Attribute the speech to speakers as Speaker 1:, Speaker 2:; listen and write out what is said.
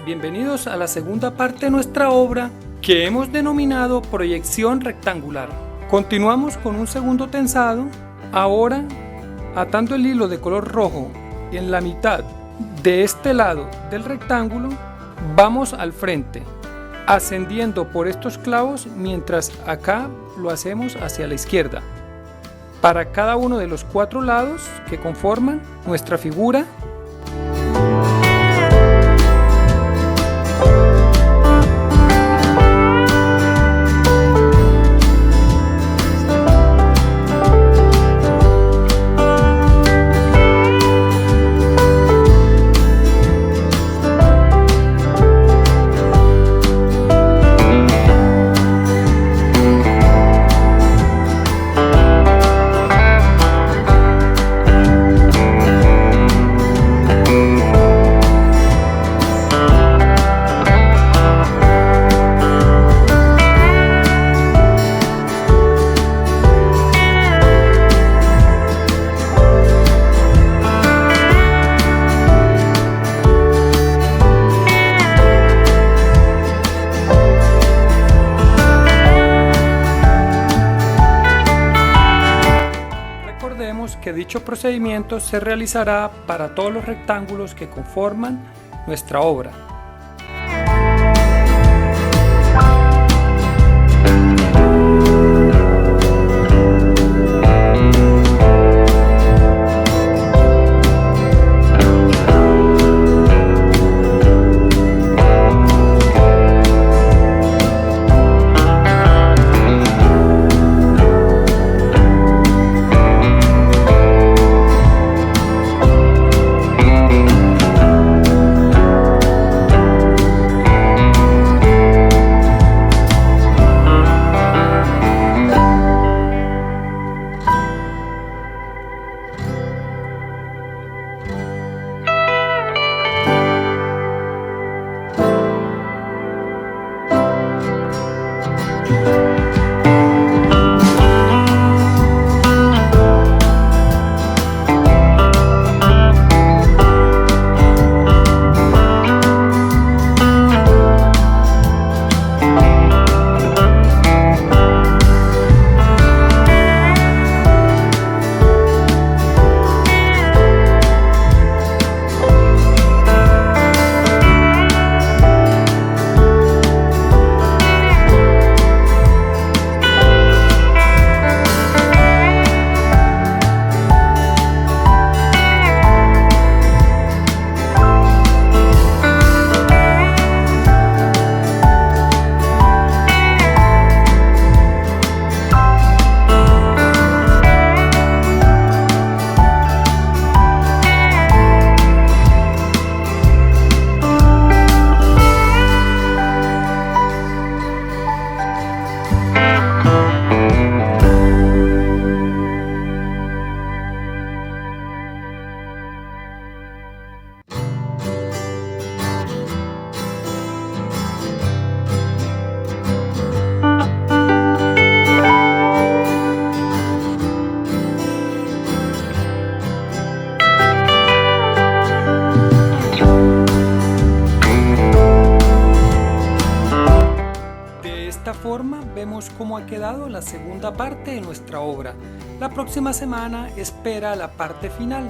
Speaker 1: bienvenidos a la segunda parte de nuestra obra que hemos denominado proyección rectangular. Continuamos con un segundo tensado, ahora atando el hilo de color rojo en la mitad de este lado del rectángulo, vamos al frente, ascendiendo por estos clavos mientras acá lo hacemos hacia la izquierda. Para cada uno de los 4 lados que conforman nuestra figura, recordemos que dicho procedimiento se realizará para todos los rectángulos que conforman nuestra obra. De esta forma vemos cómo ha quedado la segunda parte de nuestra obra. La próxima semana espera la parte final.